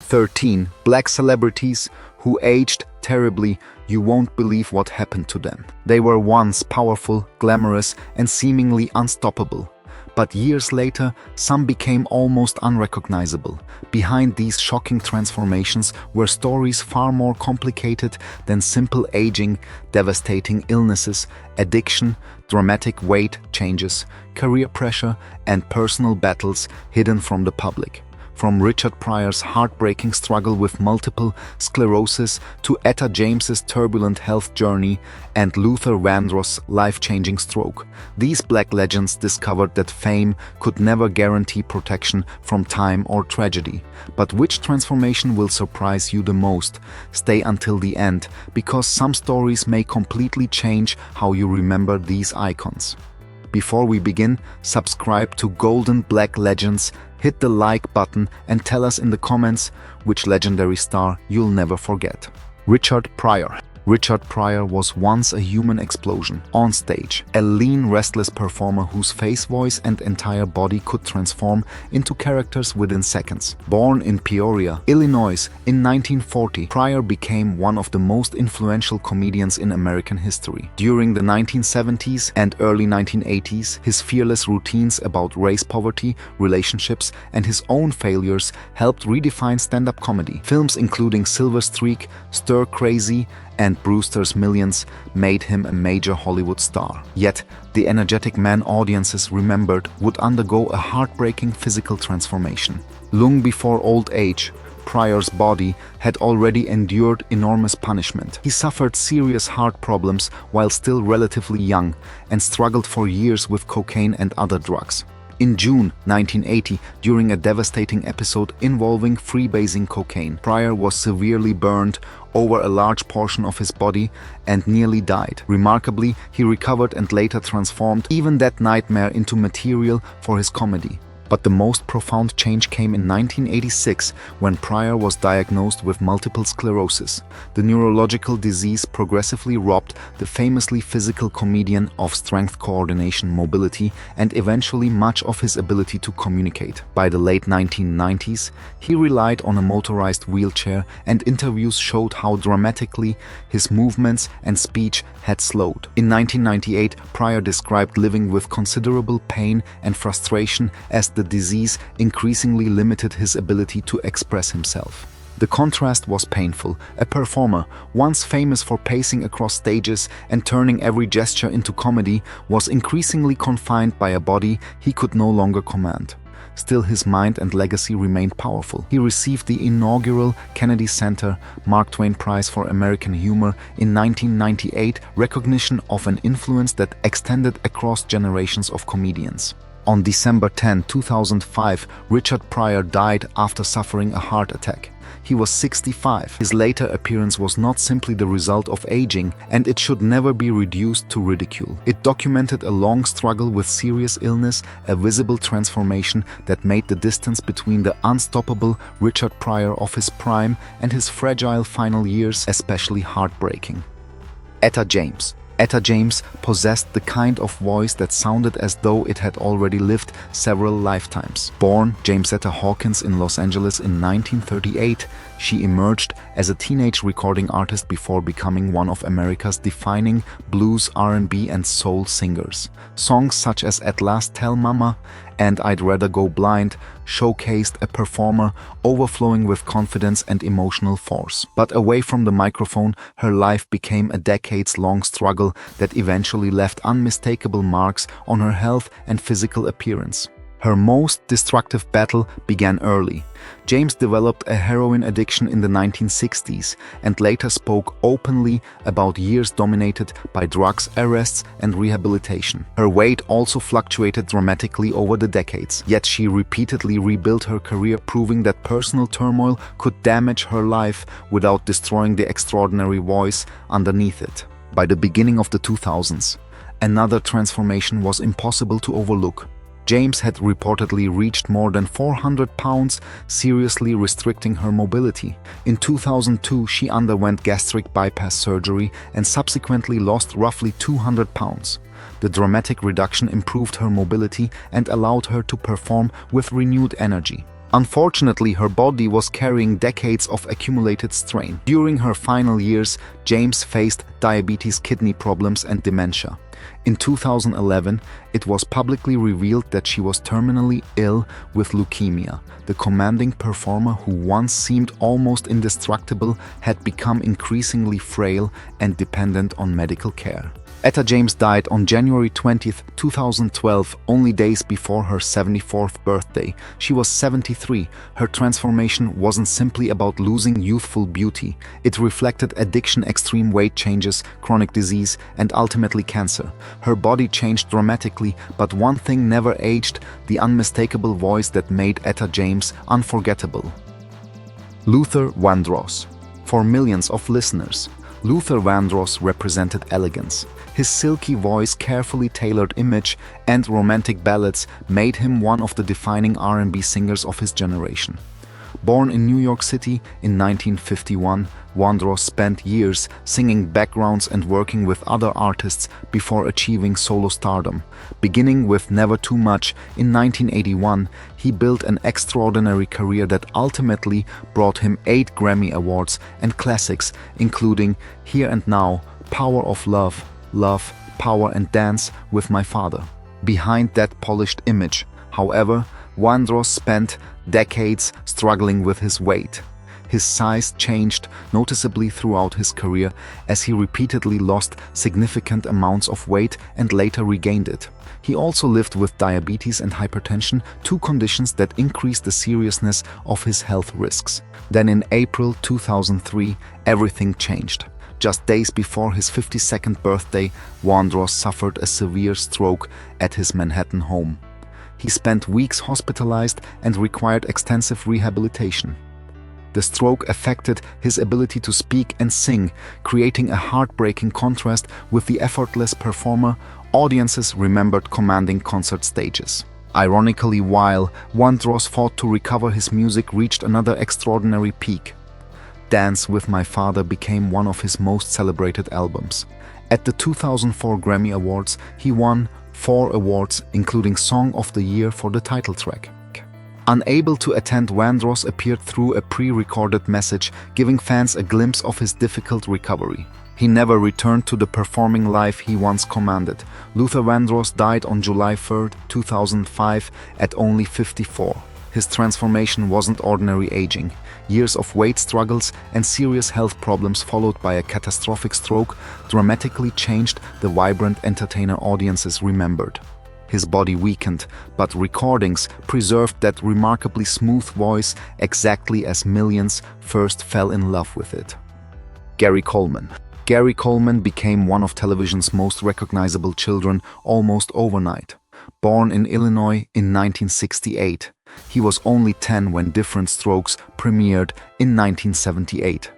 13 black celebrities who aged terribly. You won't believe what happened to them. They were once powerful, glamorous, and seemingly unstoppable. But years later, some became almost unrecognizable. Behind these shocking transformations were stories far more complicated than simple aging, devastating illnesses, addiction, dramatic weight changes, career pressure, and personal battles hidden from the public. From Richard Pryor's heartbreaking struggle with multiple sclerosis to Etta James's turbulent health journey and Luther Vandross' life-changing stroke, these black legends discovered that fame could never guarantee protection from time or tragedy. But which transformation will surprise you the most? Stay until the end, because some stories may completely change how you remember these icons. Before we begin, subscribe to Golden Black Legends, hit the like button and tell us in the comments which legendary star you'll never forget. Richard Pryor. Richard Pryor was once a human explosion. On stage, a lean, restless performer whose face, voice, and entire body could transform into characters within seconds. Born in Peoria, Illinois in 1940, Pryor became one of the most influential comedians in American history. During the 1970s and early 1980s, his fearless routines about race poverty, relationships, and his own failures helped redefine stand-up comedy. Films including Silver Streak, Stir Crazy, and Brewster's Millions made him a major Hollywood star. Yet, the energetic man audiences remembered would undergo a heartbreaking physical transformation. Long before old age, Pryor's body had already endured enormous punishment. He suffered serious heart problems while still relatively young and struggled for years with cocaine and other drugs. In June 1980, during a devastating episode involving freebasing cocaine, Pryor was severely burned over a large portion of his body and nearly died. Remarkably, he recovered and later transformed even that nightmare into material for his comedy. But the most profound change came in 1986 when Pryor was diagnosed with multiple sclerosis. The neurological disease progressively robbed the famously physical comedian of strength, coordination, mobility, and eventually much of his ability to communicate. By the late 1990s, he relied on a motorized wheelchair, and interviews showed how dramatically his movements and speech had slowed. In 1998, Pryor described living with considerable pain and frustration as the disease increasingly limited his ability to express himself. The contrast was painful. A performer, once famous for pacing across stages and turning every gesture into comedy, was increasingly confined by a body he could no longer command. Still, his mind and legacy remained powerful. He received the inaugural Kennedy Center Mark Twain Prize for American Humor in 1998, recognition of an influence that extended across generations of comedians. On December 10, 2005, Richard Pryor died after suffering a heart attack. He was 65. His later appearance was not simply the result of aging, and it should never be reduced to ridicule. It documented a long struggle with serious illness, a visible transformation that made the distance between the unstoppable Richard Pryor of his prime and his fragile final years especially heartbreaking. Etta James. Etta James possessed the kind of voice that sounded as though it had already lived several lifetimes. Born Jamesetta Hawkins in Los Angeles in 1938, she emerged as a teenage recording artist before becoming one of America's defining blues, R&B, and soul singers. Songs such as At Last Tell Mama and I'd Rather Go Blind showcased a performer overflowing with confidence and emotional force. But away from the microphone, her life became a decades-long struggle that eventually left unmistakable marks on her health and physical appearance. Her most destructive battle began early. James developed a heroin addiction in the 1960s and later spoke openly about years dominated by drugs, arrests, and rehabilitation. Her weight also fluctuated dramatically over the decades, yet she repeatedly rebuilt her career, proving that personal turmoil could damage her life without destroying the extraordinary voice underneath it. By the beginning of the 2000s, another transformation was impossible to overlook. James had reportedly reached more than 400 pounds, seriously restricting her mobility. In 2002, she underwent gastric bypass surgery and subsequently lost roughly 200 pounds. The dramatic reduction improved her mobility and allowed her to perform with renewed energy. Unfortunately, her body was carrying decades of accumulated strain. During her final years, James faced diabetes, kidney problems, and dementia. In 2011, it was publicly revealed that she was terminally ill with leukemia. The commanding performer, who once seemed almost indestructible, had become increasingly frail and dependent on medical care. Etta James died on January 20, 2012, only days before her 74th birthday. She was 73. Her transformation wasn't simply about losing youthful beauty. It reflected addiction, extreme weight changes, chronic disease, and ultimately cancer. Her body changed dramatically, but one thing never aged: the unmistakable voice that made Etta James unforgettable. Luther Vandross. For millions of listeners, Luther Vandross represented elegance. His silky voice, carefully tailored image, and romantic ballads made him one of the defining R&B singers of his generation. Born in New York City in 1951, Vandross spent years singing backgrounds and working with other artists before achieving solo stardom. Beginning with Never Too Much in 1981, he built an extraordinary career that ultimately brought him 8 Grammy Awards and classics, including Here and Now, Power of Love, Love, Power, and Dance with My Father. Behind that polished image, however, Vandross spent decades struggling with his weight. His size changed noticeably throughout his career as he repeatedly lost significant amounts of weight and later regained it. He also lived with diabetes and hypertension, 2 conditions that increased the seriousness of his health risks. Then in April 2003, everything changed. Just days before his 52nd birthday, Vandross suffered a severe stroke at his Manhattan home. He spent weeks hospitalized and required extensive rehabilitation. The stroke affected his ability to speak and sing, creating a heartbreaking contrast with the effortless performer audiences remembered commanding concert stages. Ironically, while Vandross fought to recover, his music reached another extraordinary peak. Dance with My Father became one of his most celebrated albums. At the 2004 Grammy Awards, he won 4 awards, including Song of the Year for the title track. Unable to attend, Vandross appeared through a pre-recorded message, giving fans a glimpse of his difficult recovery. He never returned to the performing life he once commanded. Luther Vandross died on July 3, 2005, at only 54. His transformation wasn't ordinary aging. Years of weight struggles and serious health problems, followed by a catastrophic stroke, dramatically changed the vibrant entertainer audiences remembered. His body weakened, but recordings preserved that remarkably smooth voice exactly as millions first fell in love with it. Gary Coleman. Gary Coleman became one of television's most recognizable children almost overnight. Born in Illinois in 1968, he was only 10 when Different Strokes premiered in 1978.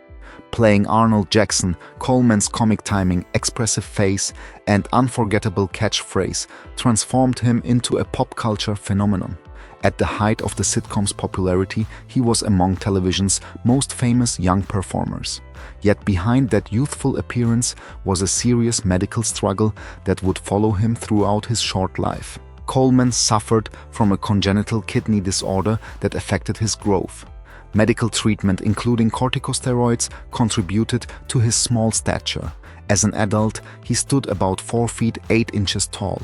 Playing Arnold Jackson, Coleman's comic timing, expressive face, and unforgettable catchphrase transformed him into a pop culture phenomenon. At the height of the sitcom's popularity, he was among television's most famous young performers. Yet behind that youthful appearance was a serious medical struggle that would follow him throughout his short life. Coleman suffered from a congenital kidney disorder that affected his growth. Medical treatment, including corticosteroids, contributed to his small stature. As an adult, he stood about 4 feet 8 inches tall.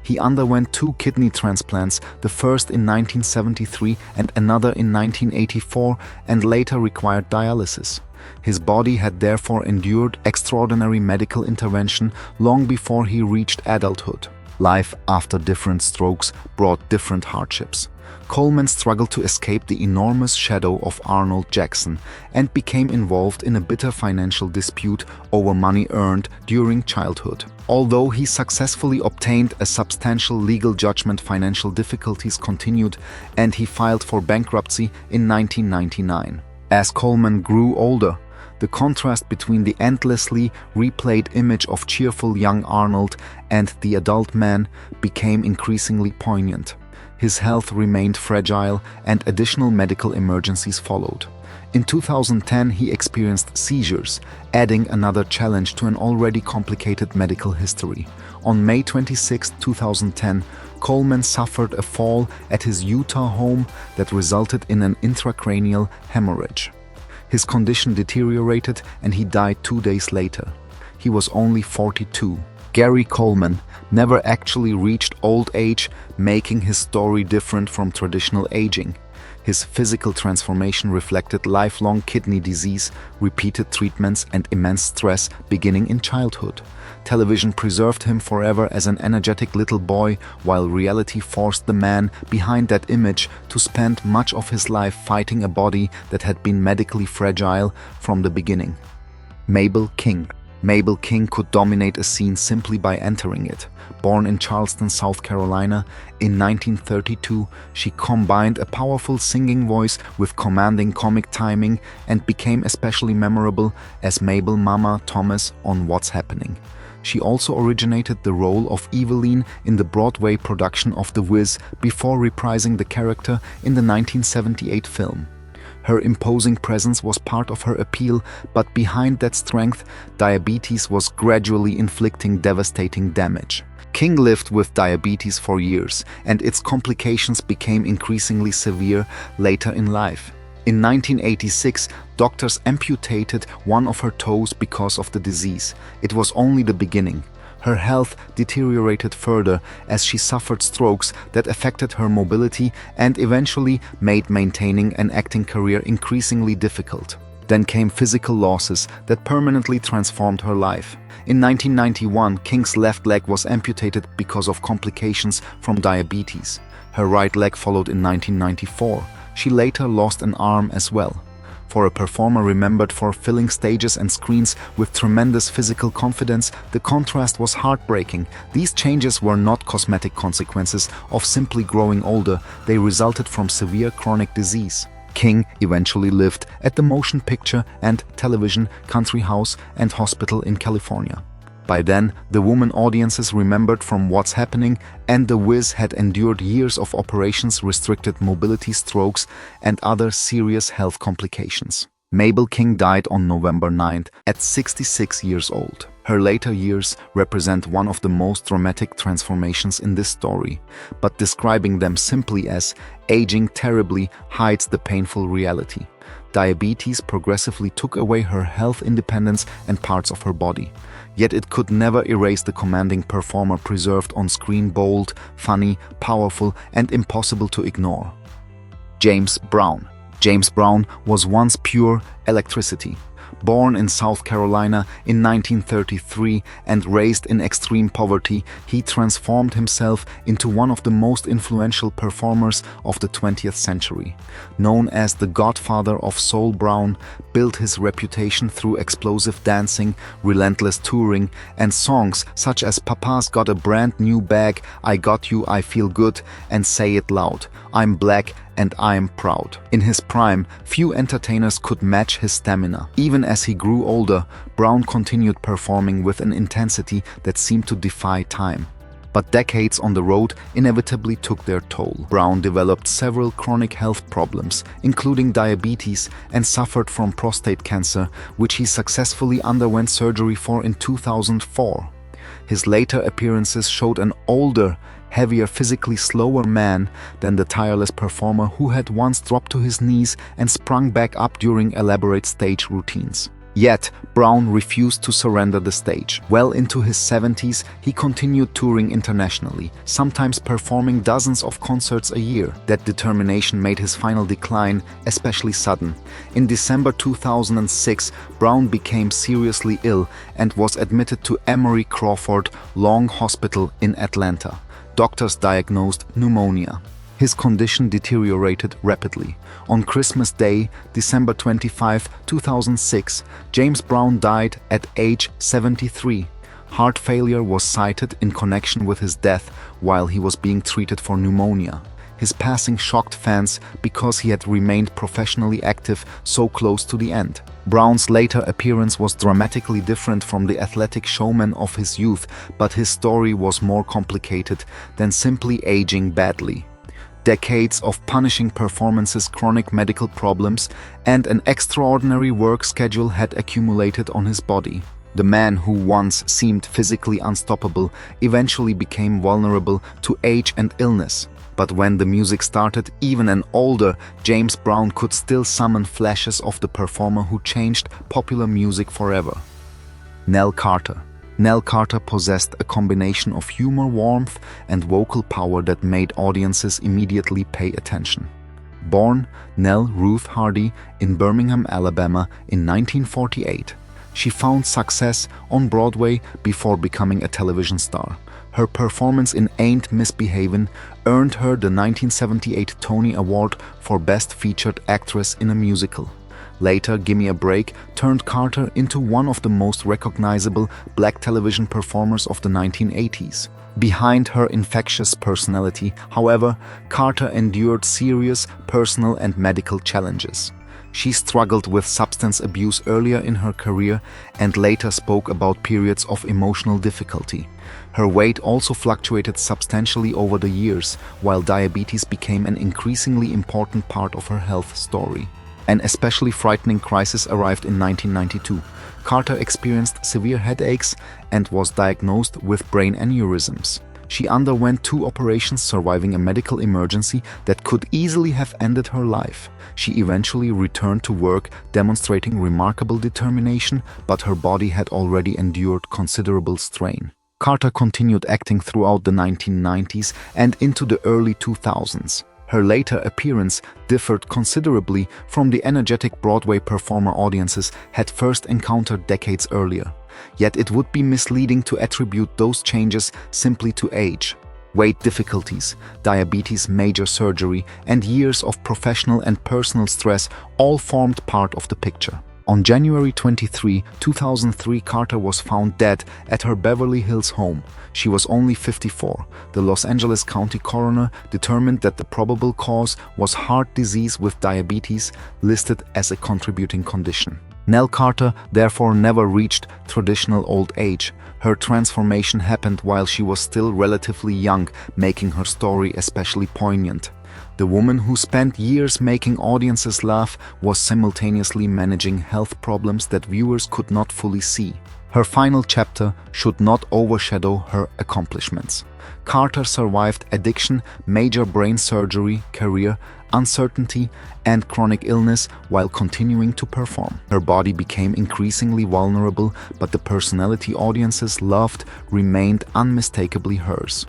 He underwent 2 kidney transplants, the first in 1973 and another in 1984, and later required dialysis. His body had therefore endured extraordinary medical intervention long before he reached adulthood. Life after Different Strokes brought different hardships. Coleman struggled to escape the enormous shadow of Arnold Jackson and became involved in a bitter financial dispute over money earned during childhood. Although he successfully obtained a substantial legal judgment, financial difficulties continued, and he filed for bankruptcy in 1999. As Coleman grew older, the contrast between the endlessly replayed image of cheerful young Arnold and the adult man became increasingly poignant. His health remained fragile and additional medical emergencies followed. In 2010, he experienced seizures, adding another challenge to an already complicated medical history. On May 26, 2010, Coleman suffered a fall at his Utah home that resulted in an intracranial hemorrhage. His condition deteriorated and he died 2 days later. He was only 42. Gary Coleman never actually reached old age, making his story different from traditional aging. His physical transformation reflected lifelong kidney disease, repeated treatments, and immense stress beginning in childhood. Television preserved him forever as an energetic little boy, while reality forced the man behind that image to spend much of his life fighting a body that had been medically fragile from the beginning. Mabel King. Mabel King could dominate a scene simply by entering it. Born in Charleston, South Carolina, in 1932, she combined a powerful singing voice with commanding comic timing and became especially memorable as Mabel Mama Thomas on What's Happening. She also originated the role of Evelyn in the Broadway production of The Wiz before reprising the character in the 1978 film. Her imposing presence was part of her appeal, but behind that strength, diabetes was gradually inflicting devastating damage. King lived with diabetes for years, and its complications became increasingly severe later in life. In 1986, doctors amputated one of her toes because of the disease. It was only the beginning. Her health deteriorated further as she suffered strokes that affected her mobility and eventually made maintaining an acting career increasingly difficult. Then came physical losses that permanently transformed her life. In 1991, King's left leg was amputated because of complications from diabetes. Her right leg followed in 1994. She later lost an arm as well. For a performer remembered for filling stages and screens with tremendous physical confidence, the contrast was heartbreaking. These changes were not cosmetic consequences of simply growing older, they resulted from severe chronic disease. King eventually lived at the Motion Picture and Television Country House and Hospital in California. By then, the woman audiences remembered from What's Happening and The Wiz had endured years of operations, restricted mobility, strokes, and other serious health complications. Mabel King died on November 9th at 66 years old. Her later years represent one of the most dramatic transformations in this story, but describing them simply as aging terribly hides the painful reality. Diabetes progressively took away her health independence and parts of her body. Yet it could never erase the commanding performer preserved on screen: bold, funny, powerful, and impossible to ignore. James Brown. James Brown was once pure electricity. Born in South Carolina in 1933 and raised in extreme poverty, he transformed himself into one of the most influential performers of the 20th century. Known as the Godfather of Soul, Brown built his reputation through explosive dancing, relentless touring, and songs such as Papa's Got a Brand New Bag, I Got You, I Feel Good, and Say It Loud, I'm Black and I'm Proud. In his prime, few entertainers could match his stamina. Even as he grew older, Brown continued performing with an intensity that seemed to defy time. But decades on the road inevitably took their toll. Brown developed several chronic health problems, including diabetes, and suffered from prostate cancer, which he successfully underwent surgery for in 2004. His later appearances showed an older, heavier, physically slower man than the tireless performer who had once dropped to his knees and sprung back up during elaborate stage routines. Yet, Brown refused to surrender the stage. Well into his 70s, he continued touring internationally, sometimes performing dozens of concerts a year. That determination made his final decline especially sudden. In December 2006, Brown became seriously ill and was admitted to Emory Crawford Long Hospital in Atlanta. Doctors diagnosed pneumonia. His condition deteriorated rapidly. On Christmas Day, December 25, 2006, James Brown died at age 73. Heart failure was cited in connection with his death while he was being treated for pneumonia. His passing shocked fans because he had remained professionally active so close to the end. Brown's later appearance was dramatically different from the athletic showman of his youth, but his story was more complicated than simply aging badly. Decades of punishing performances, chronic medical problems, and an extraordinary work schedule had accumulated on his body. The man who once seemed physically unstoppable eventually became vulnerable to age and illness. But when the music started, even an older James Brown could still summon flashes of the performer who changed popular music forever. Nell Carter. Nell Carter possessed a combination of humor, warmth, and vocal power that made audiences immediately pay attention. Born Nell Ruth Hardy in Birmingham, Alabama in 1948, she found success on Broadway before becoming a television star. Her performance in Ain't Misbehavin' earned her the 1978 Tony Award for Best Featured Actress in a Musical. Later, Gimme a Break turned Carter into one of the most recognizable black television performers of the 1980s. Behind her infectious personality, however, Carter endured serious personal and medical challenges. She struggled with substance abuse earlier in her career and later spoke about periods of emotional difficulty. Her weight also fluctuated substantially over the years, while diabetes became an increasingly important part of her health story. An especially frightening crisis arrived in 1992. Carter experienced severe headaches and was diagnosed with brain aneurysms. She underwent 2 operations, surviving a medical emergency that could easily have ended her life. She eventually returned to work, demonstrating remarkable determination, but her body had already endured considerable strain. Carter continued acting throughout the 1990s and into the early 2000s. Her later appearance differed considerably from the energetic Broadway performer audiences had first encountered decades earlier. Yet it would be misleading to attribute those changes simply to age. Weight difficulties, diabetes, major surgery, and years of professional and personal stress all formed part of the picture. On January 23, 2003, Carter was found dead at her Beverly Hills home. She was only 54. The Los Angeles County coroner determined that the probable cause was heart disease with diabetes, listed as a contributing condition. Nell Carter therefore never reached traditional old age. Her transformation happened while she was still relatively young, making her story especially poignant. The woman who spent years making audiences laugh was simultaneously managing health problems that viewers could not fully see. Her final chapter should not overshadow her accomplishments. Carter survived addiction, major brain surgery, career uncertainty, and chronic illness while continuing to perform. Her body became increasingly vulnerable, but the personality audiences loved remained unmistakably hers.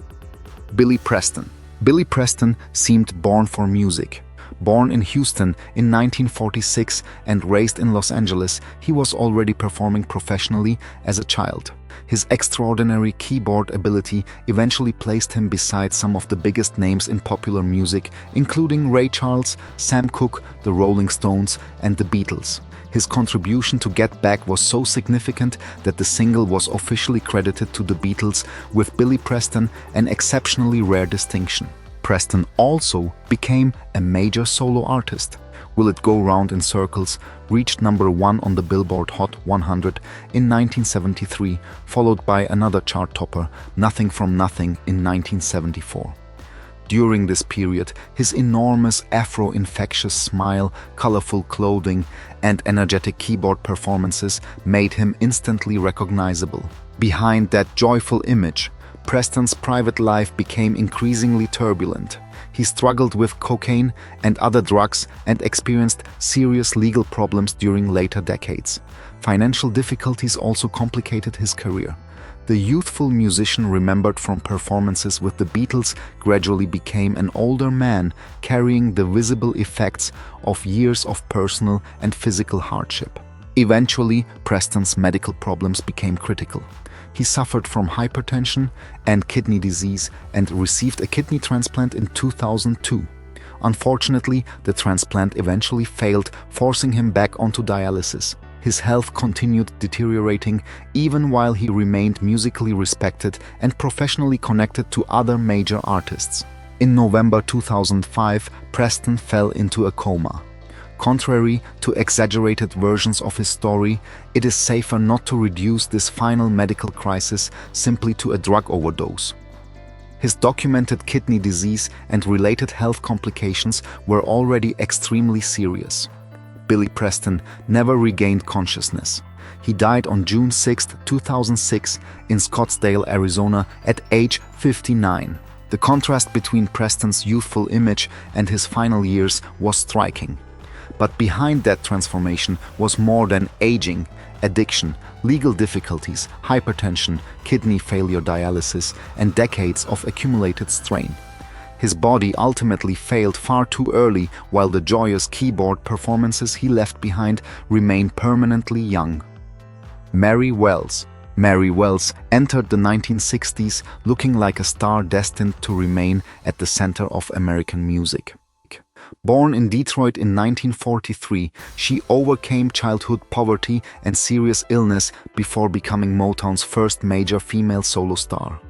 Billy Preston. Billy Preston seemed born for music. Born in Houston in 1946 and raised in Los Angeles, he was already performing professionally as a child. His extraordinary keyboard ability eventually placed him beside some of the biggest names in popular music, including Ray Charles, Sam Cooke, the Rolling Stones, and the Beatles. His contribution to Get Back was so significant that the single was officially credited to the Beatles, with Billy Preston an exceptionally rare distinction. Preston also became a major solo artist. Will It Go Round in Circles reached #1 on the Billboard Hot 100 in 1973, followed by another chart topper, Nothing from Nothing, in 1974. During this period, his enormous Afro-infectious smile, colorful clothing, and energetic keyboard performances made him instantly recognizable. Behind that joyful image, Preston's private life became increasingly turbulent. He struggled with cocaine and other drugs and experienced serious legal problems during later decades. Financial difficulties also complicated his career. The youthful musician, remembered from performances with the Beatles, gradually became an older man, carrying the visible effects of years of personal and physical hardship. Eventually, Preston's medical problems became critical. He suffered from hypertension and kidney disease and received a kidney transplant in 2002. Unfortunately, the transplant eventually failed, forcing him back onto dialysis. His health continued deteriorating even while he remained musically respected and professionally connected to other major artists. In November 2005, Preston fell into a coma. Contrary to exaggerated versions of his story, it is safer not to reduce this final medical crisis simply to a drug overdose. His documented kidney disease and related health complications were already extremely serious. Billy Preston never regained consciousness. He died on June 6, 2006, in Scottsdale, Arizona, at age 59. The contrast between Preston's youthful image and his final years was striking. But behind that transformation was more than aging: addiction, legal difficulties, hypertension, kidney failure, dialysis, and decades of accumulated strain. His body ultimately failed far too early, while the joyous keyboard performances he left behind remain permanently young. Mary Wells. Mary Wells entered the 1960s looking like a star destined to remain at the center of American music. Born in Detroit in 1943, she overcame childhood poverty and serious illness before becoming Motown's first major female solo star.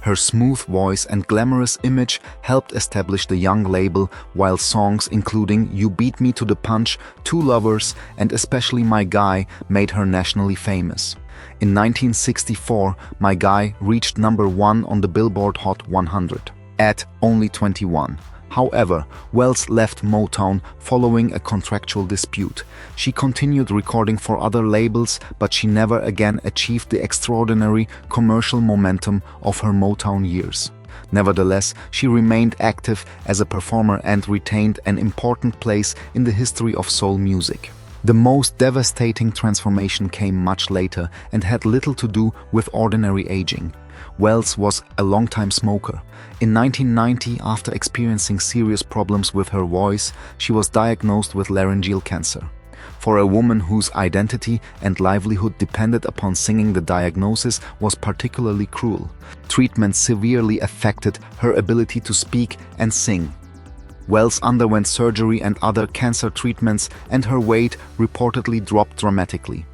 Her smooth voice and glamorous image helped establish the young label, while songs including You Beat Me to the Punch, Two Lovers, and especially My Guy made her nationally famous. In 1964, My Guy reached #1 on the Billboard Hot 100 at only 21. However, Wells left Motown following a contractual dispute. She continued recording for other labels, but she never again achieved the extraordinary commercial momentum of her Motown years. Nevertheless, she remained active as a performer and retained an important place in the history of soul music. The most devastating transformation came much later and had little to do with ordinary aging. Wells was a longtime smoker. In 1990, after experiencing serious problems with her voice, she was diagnosed with laryngeal cancer. For a woman whose identity and livelihood depended upon singing, the diagnosis was particularly cruel. Treatment severely affected her ability to speak and sing. Wells underwent surgery and other cancer treatments, and her weight reportedly dropped dramatically.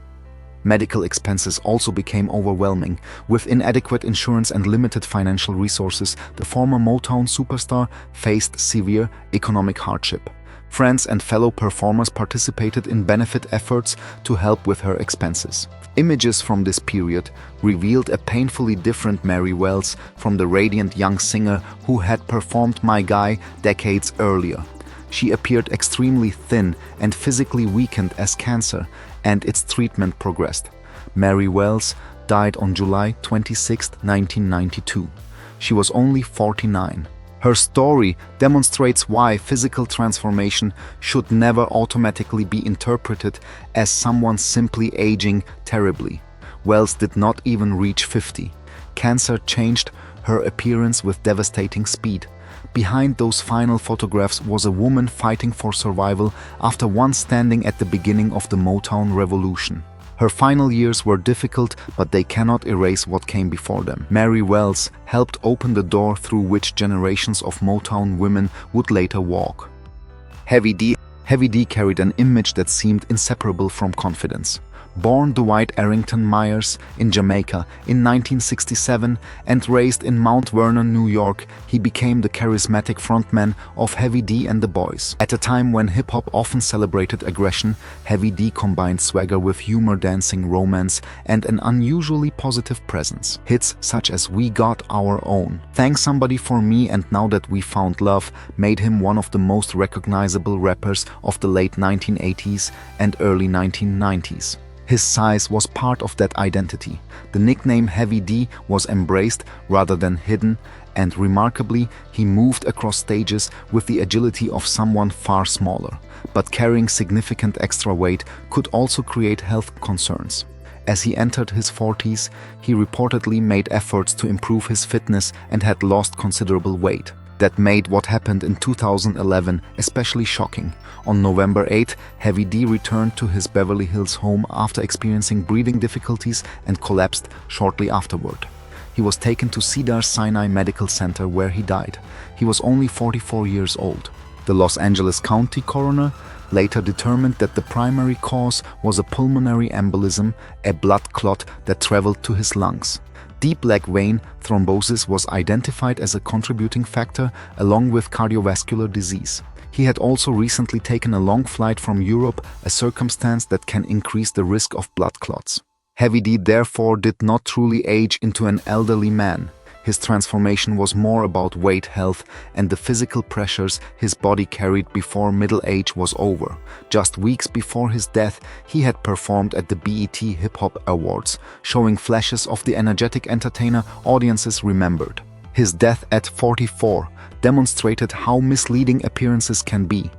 Medical expenses also became overwhelming. With inadequate insurance and limited financial resources, the former Motown superstar faced severe economic hardship. Friends and fellow performers participated in benefit efforts to help with her expenses. Images from this period revealed a painfully different Mary Wells from the radiant young singer who had performed My Guy decades earlier. She appeared extremely thin and physically weakened as cancer and its treatment progressed. Mary Wells died on July 26, 1992. She was only 49. Her story demonstrates why physical transformation should never automatically be interpreted as someone simply aging terribly. Wells did not even reach 50. Cancer changed her appearance with devastating speed. Behind those final photographs was a woman fighting for survival after once standing at the beginning of the Motown revolution. Her final years were difficult, but they cannot erase what came before them. Mary Wells helped open the door through which generations of Motown women would later walk. Heavy D carried an image that seemed inseparable from confidence. Born Dwight Arrington Myers in Jamaica in 1967 and raised in Mount Vernon, New York, he became the charismatic frontman of Heavy D and the Boys. At a time when hip-hop often celebrated aggression, Heavy D combined swagger with humor, dancing, romance, and an unusually positive presence. Hits such as We Got Our Own, Thank Somebody for Me, and Now That We Found Love made him one of the most recognizable rappers of the late 1980s and early 1990s. His size was part of that identity. The nickname Heavy D was embraced rather than hidden, and remarkably, he moved across stages with the agility of someone far smaller. But carrying significant extra weight could also create health concerns. As he entered his 40s, he reportedly made efforts to improve his fitness and had lost considerable weight. That made what happened in 2011 especially shocking. On November 8, Heavy D returned to his Beverly Hills home after experiencing breathing difficulties and collapsed shortly afterward. He was taken to Cedars-Sinai Medical Center where he died. He was only 44 years old. The Los Angeles County coroner later determined that the primary cause was a pulmonary embolism, a blood clot that traveled to his lungs. Deep leg vein thrombosis was identified as a contributing factor, along with cardiovascular disease. He had also recently taken a long flight from Europe, a circumstance that can increase the risk of blood clots. Heavy D therefore did not truly age into an elderly man. His transformation was more about weight, health, and the physical pressures his body carried before middle age was over. Just weeks before his death, he had performed at the BET Hip Hop Awards, showing flashes of the energetic entertainer audiences remembered. His death at 44 demonstrated how misleading appearances can be.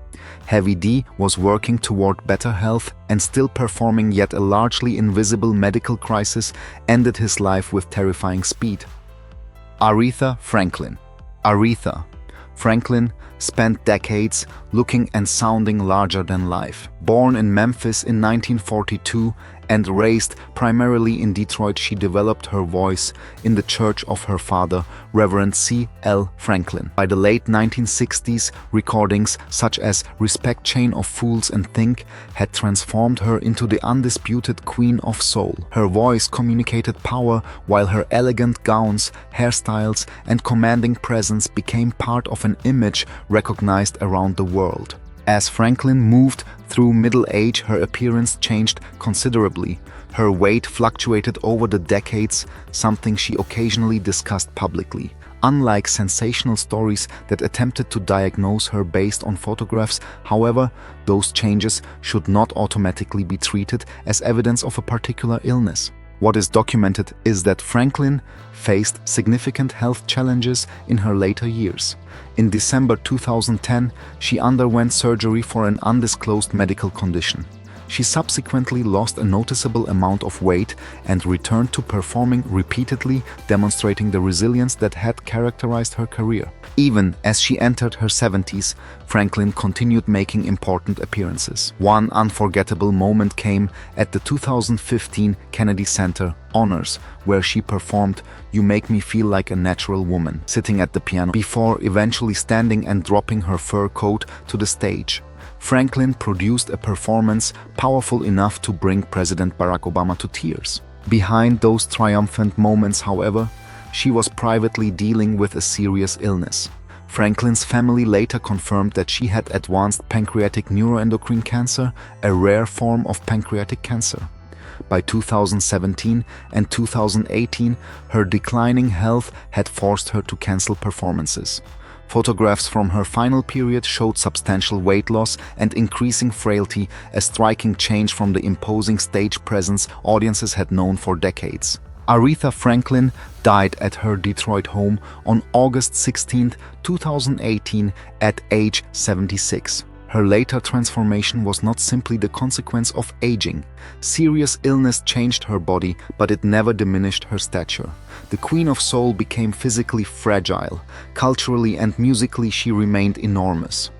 Heavy D was working toward better health and still performing, yet a largely invisible medical crisis ended his life with terrifying speed. Aretha Franklin. Aretha Franklin spent decades looking and sounding larger than life. Born in Memphis in 1942 and raised primarily in Detroit, she developed her voice in the church of her father, Reverend C.L. Franklin. By the late 1960s, recordings such as Respect, Chain of Fools and Think had transformed her into the undisputed queen of soul. Her voice communicated power, while her elegant gowns, hairstyles, and commanding presence became part of an image recognized around the world. As Franklin moved through middle age, her appearance changed considerably. Her weight fluctuated over the decades, something she occasionally discussed publicly. Unlike sensational stories that attempted to diagnose her based on photographs, however, those changes should not automatically be treated as evidence of a particular illness. What is documented is that Franklin faced significant health challenges in her later years. In December 2010, she underwent surgery for an undisclosed medical condition. She subsequently lost a noticeable amount of weight and returned to performing repeatedly, demonstrating the resilience that had characterized her career. Even as she entered her 70s, Franklin continued making important appearances. One unforgettable moment came at the 2015 Kennedy Center Honors, where she performed "You Make Me Feel Like a Natural Woman," sitting at the piano, before eventually standing and dropping her fur coat to the stage. Franklin produced a performance powerful enough to bring President Barack Obama to tears. Behind those triumphant moments, however, she was privately dealing with a serious illness. Franklin's family later confirmed that she had advanced pancreatic neuroendocrine cancer, a rare form of pancreatic cancer. By 2017 and 2018, her declining health had forced her to cancel performances. Photographs from her final period showed substantial weight loss and increasing frailty, a striking change from the imposing stage presence audiences had known for decades. Aretha Franklin died at her Detroit home on August 16, 2018, at age 76. Her later transformation was not simply the consequence of aging. Serious illness changed her body, but it never diminished her stature. The Queen of Soul became physically fragile. Culturally and musically, she remained enormous.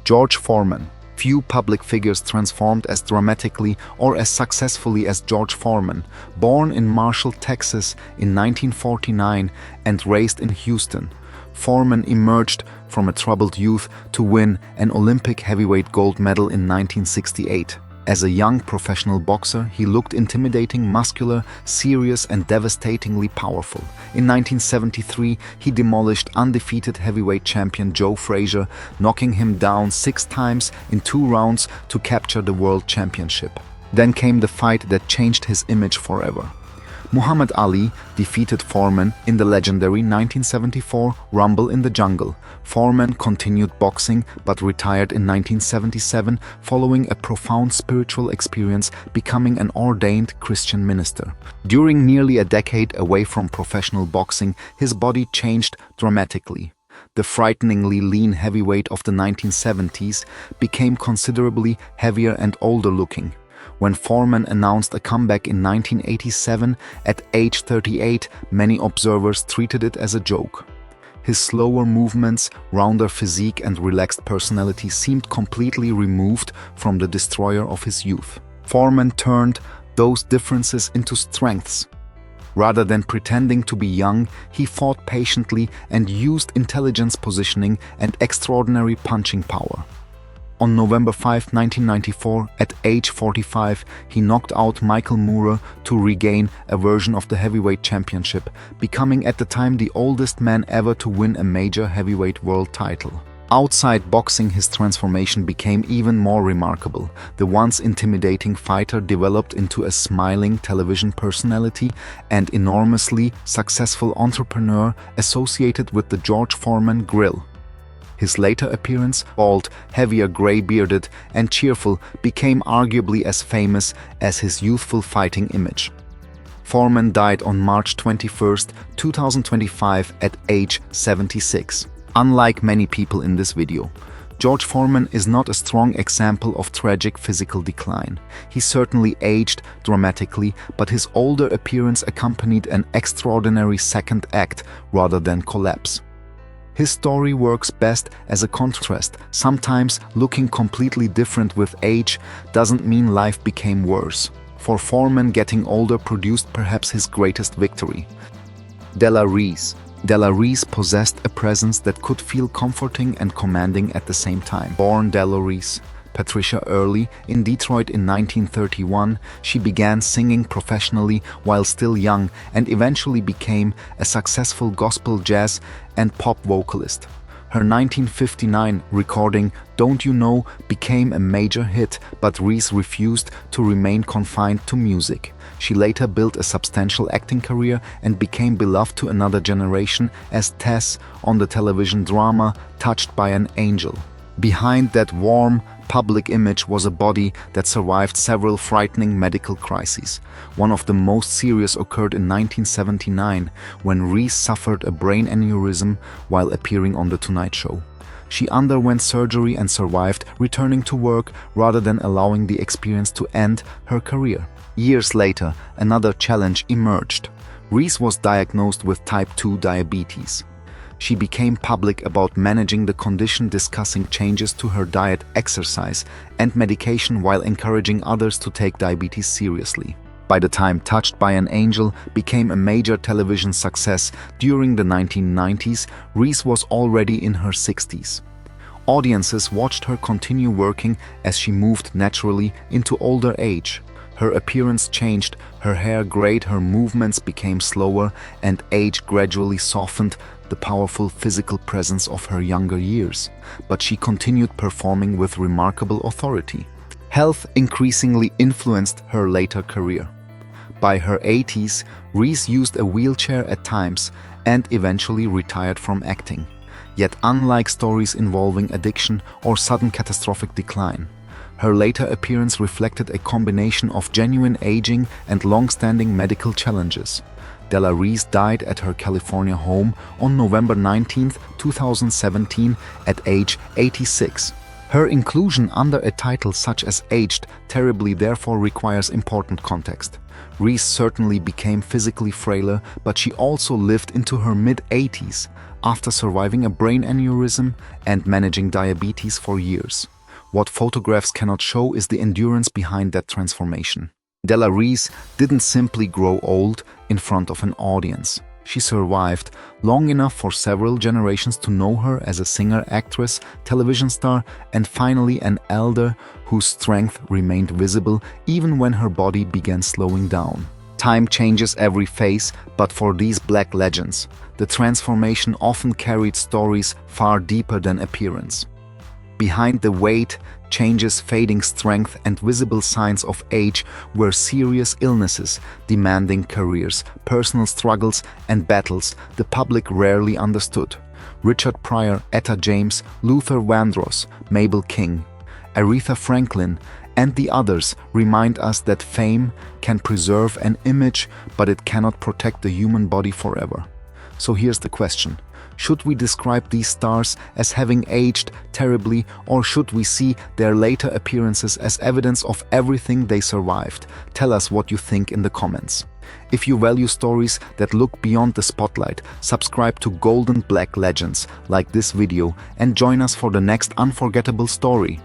George Foreman. Few public figures transformed as dramatically or as successfully as George Foreman. Born in Marshall, Texas in 1949 and raised in Houston, Foreman emerged from a troubled youth to win an Olympic heavyweight gold medal in 1968. As a young professional boxer, he looked intimidating, muscular, serious, and devastatingly powerful. In 1973, he demolished undefeated heavyweight champion Joe Frazier, knocking him down 6 times in 2 rounds to capture the world championship. Then came the fight that changed his image forever. Muhammad Ali defeated Foreman in the legendary 1974 Rumble in the Jungle. Foreman continued boxing but retired in 1977 following a profound spiritual experience, becoming an ordained Christian minister. During nearly a decade away from professional boxing, his body changed dramatically. The frighteningly lean heavyweight of the 1970s became considerably heavier and older looking. When Foreman announced a comeback in 1987 at age 38, many observers treated it as a joke. His slower movements, rounder physique, and relaxed personality seemed completely removed from the destroyer of his youth. Foreman turned those differences into strengths. Rather than pretending to be young, he fought patiently and used intelligence, positioning, and extraordinary punching power. On November 5, 1994, at age 45, he knocked out Michael Moorer to regain a version of the heavyweight championship, becoming at the time the oldest man ever to win a major heavyweight world title. Outside boxing, his transformation became even more remarkable. The once intimidating fighter developed into a smiling television personality and enormously successful entrepreneur associated with the George Foreman grill. His later appearance, bald, heavier, gray-bearded, and cheerful, became arguably as famous as his youthful fighting image. Foreman died on March 21, 2025 at age 76. Unlike many people in this video, George Foreman is not a strong example of tragic physical decline. He certainly aged dramatically, but his older appearance accompanied an extraordinary second act rather than collapse. His story works best as a contrast. Sometimes looking completely different with age doesn't mean life became worse. For Foreman, getting older produced perhaps his greatest victory. Della Reese. Della Reese possessed a presence that could feel comforting and commanding at the same time. Born Della Reese, Patricia Early, in Detroit in 1931, she began singing professionally while still young and eventually became a successful gospel, jazz, and pop vocalist. Her 1959 recording, Don't You Know, became a major hit, but Reese refused to remain confined to music. She later built a substantial acting career and became beloved to another generation as Tess on the television drama Touched by an Angel. Behind that warm, public image was a body that survived several frightening medical crises. One of the most serious occurred in 1979 when Reese suffered a brain aneurysm while appearing on The Tonight Show. She underwent surgery and survived, returning to work rather than allowing the experience to end her career. Years later, another challenge emerged. Reese was diagnosed with type 2 diabetes. She became public about managing the condition, discussing changes to her diet, exercise, and medication while encouraging others to take diabetes seriously. By the time Touched by an Angel became a major television success during the 1990s, Reese was already in her 60s. Audiences watched her continue working as she moved naturally into older age. Her appearance changed, her hair grayed, her movements became slower, and age gradually softened the powerful physical presence of her younger years. But she continued performing with remarkable authority. Health increasingly influenced her later career. By her 80s, Reese used a wheelchair at times and eventually retired from acting. Yet unlike stories involving addiction or sudden catastrophic decline, her later appearance reflected a combination of genuine aging and long-standing medical challenges. Della Reese died at her California home on November 19, 2017 at age 86. Her inclusion under a title such as Aged Terribly therefore requires important context. Reese certainly became physically frailer, but she also lived into her mid-80s after surviving a brain aneurysm and managing diabetes for years. What photographs cannot show is the endurance behind that transformation. Della Reese didn't simply grow old in front of an audience. She survived long enough for several generations to know her as a singer, actress, television star, and finally an elder whose strength remained visible even when her body began slowing down. Time changes every phase, but for these black legends, the transformation often carried stories far deeper than appearance. Behind the weight, changes, fading strength, and visible signs of age were serious illnesses, demanding careers, personal struggles, and battles the public rarely understood. Richard Pryor, Etta James, Luther Vandross, Mabel King, Aretha Franklin, and the others remind us that fame can preserve an image, but it cannot protect the human body forever. So here's the question. Should we describe these stars as having aged terribly, or should we see their later appearances as evidence of everything they survived? Tell us what you think in the comments. If you value stories that look beyond the spotlight, subscribe to Golden Black Legends like this video and join us for the next unforgettable story.